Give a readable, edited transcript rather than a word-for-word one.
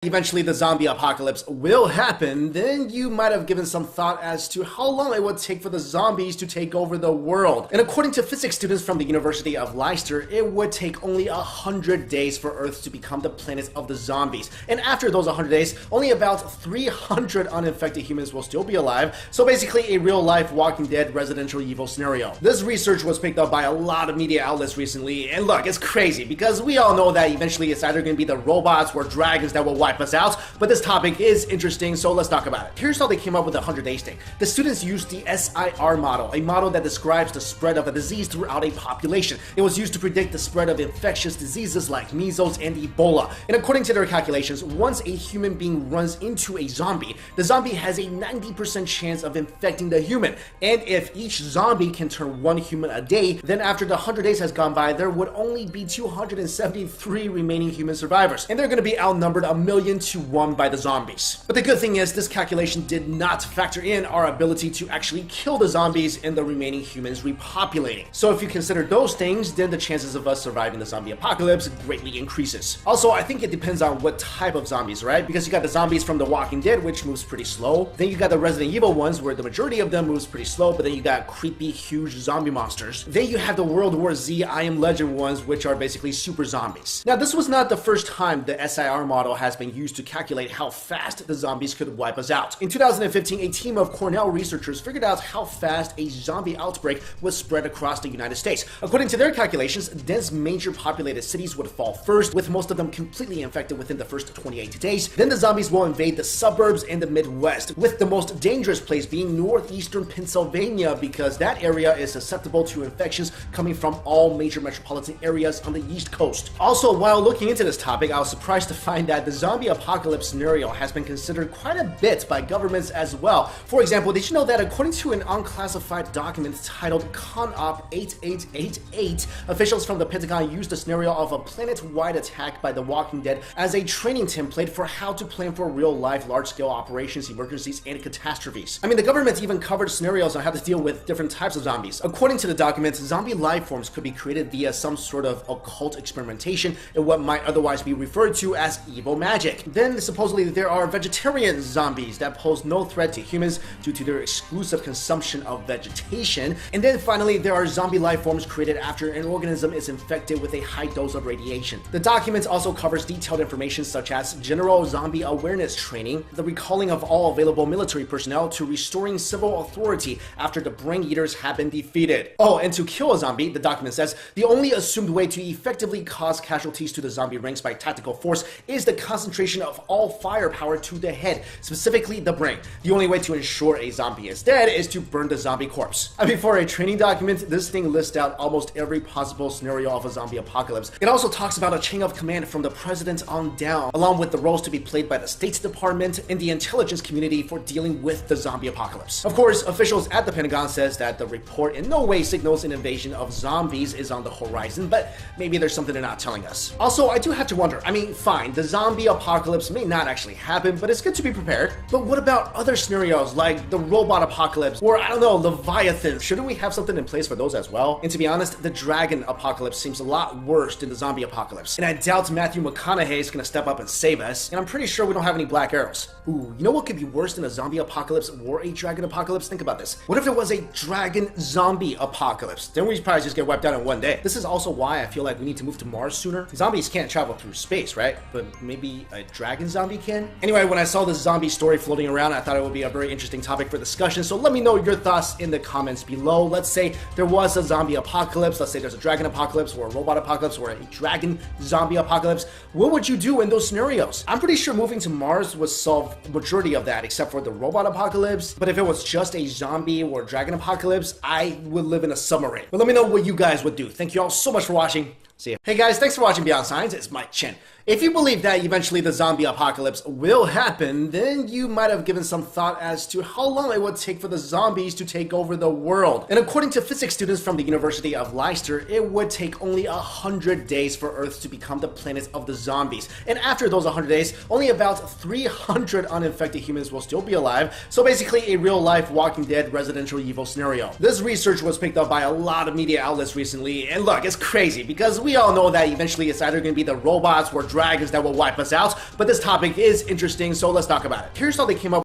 Eventually the zombie apocalypse will happen, then you might have given some thought as to how long it would take for the zombies to take over the world. And according to physics students from the University of Leicester, it would take only 100 days for Earth to become the planet of the zombies. And after those 100 days, only about 300 uninfected humans will still be alive, so basically a real-life Walking Dead Resident Evil scenario. This research was picked up by a lot of media outlets recently, and look, it's crazy because we all know that eventually it's either going to be the robots or dragons that will wipe us out, but this topic is interesting, so let's talk about it. Here's how they came up with the 100 days thing. The students used the SIR model, a model that describes the spread of a disease throughout a population. It was used to predict the spread of infectious diseases like measles and Ebola. And according to their calculations, once a human being runs into a zombie, the zombie has a 90% chance of infecting the human. And if each zombie can turn one human a day, then after the 100 days has gone by, there would only be 273 remaining human survivors. And they're going to be outnumbered 1,000,000-to-1 by the zombies. But the good thing is, this calculation did not factor in our ability to actually kill the zombies and the remaining humans repopulating. So if you consider those things, then the chances of us surviving the zombie apocalypse greatly increases. Also, I think it depends on what type of zombies, right? Because you got the zombies from The Walking Dead, which moves pretty slow. Then you got the Resident Evil ones, where the majority of them moves pretty slow, but then you got creepy, huge zombie monsters. Then you have the World War Z I Am Legend ones, which are basically super zombies. Now, this was not the first time the SIR model has been used to calculate how fast the zombies could wipe us out. In 2015, a team of Cornell researchers figured out how fast a zombie outbreak would spread across the United States. According to their calculations, dense major populated cities would fall first, with most of them completely infected within the first 28 days. Then the zombies will invade the suburbs and the Midwest, with the most dangerous place being northeastern Pennsylvania, because that area is susceptible to infections coming from all major metropolitan areas on the East Coast. Also, while looking into this topic, I was surprised to find that the zombie apocalypse scenario has been considered quite a bit by governments as well. For example, did you know that according to an unclassified document titled ConOp 8888, officials from the Pentagon used the scenario of a planet-wide attack by the Walking Dead as a training template for how to plan for real-life large-scale operations, emergencies, and catastrophes. I mean, the government even covered scenarios on how to deal with different types of zombies. According to the document, zombie life forms could be created via some sort of occult experimentation in what might otherwise be referred to as evil magic. Then supposedly there are vegetarian zombies that pose no threat to humans due to their exclusive consumption of vegetation. And then finally, there are zombie life forms created after an organism is infected with a high dose of radiation. The document also covers detailed information such as general zombie awareness training, the recalling of all available military personnel, to restoring civil authority after the brain eaters have been defeated. Oh, and to kill a zombie, the document says, the only assumed way to effectively cause casualties to the zombie ranks by tactical force is the concentration of all firepower to the head, specifically the brain. The only way to ensure a zombie is dead is to burn the zombie corpse. I mean, for a training document, this thing lists out almost every possible scenario of a zombie apocalypse. It also talks about a chain of command from the president on down, along with the roles to be played by the State Department and the intelligence community for dealing with the zombie apocalypse. Of course, officials at the Pentagon says that the report in no way signals an invasion of zombies is on the horizon, but maybe there's something they're not telling us. Also, I do have to wonder, I mean, fine, the zombie apocalypse may not actually happen, but it's good to be prepared. But what about other scenarios like the robot apocalypse, or I don't know, Leviathan? Shouldn't we have something in place for those as well? And to be honest, the dragon apocalypse seems a lot worse than the zombie apocalypse. And I doubt Matthew McConaughey is gonna step up and save us, and I'm pretty sure we don't have any black arrows. Ooh, you know what could be worse than a zombie apocalypse or a dragon apocalypse? Think about this. What if it was a dragon zombie apocalypse? Then we'd probably just get wiped out in one day. This is also why I feel like we need to move to Mars sooner. Zombies can't travel through space, right? But maybe a dragon zombie can? Anyway, when I saw this zombie story floating around, I thought it would be a very interesting topic for discussion, so let me know your thoughts in the comments below. Let's say there was a zombie apocalypse, let's say there's a dragon apocalypse, or a robot apocalypse, or a dragon zombie apocalypse. What would you do in those scenarios? I'm pretty sure moving to Mars would solve the majority of that, except for the robot apocalypse. But if it was just a zombie or dragon apocalypse, I would live in a submarine. But let me know what you guys would do. Thank you all so much for watching. See ya. Hey guys, thanks for watching Beyond Science. It's Mike Chen. If you believe that eventually the zombie apocalypse will happen, then you might have given some thought as to how long it would take for the zombies to take over the world. And according to physics students from the University of Leicester, it would take only 100 days for Earth to become the planet of the zombies. And after those 100 days, only about 300 uninfected humans will still be alive, so basically a real-life Walking Dead Resident Evil scenario. This research was picked up by a lot of media outlets recently, and look, it's crazy because we all know that eventually it's either going to be the robots or dragons that will wipe us out, but this topic is interesting, so let's talk about it. Here's how they came up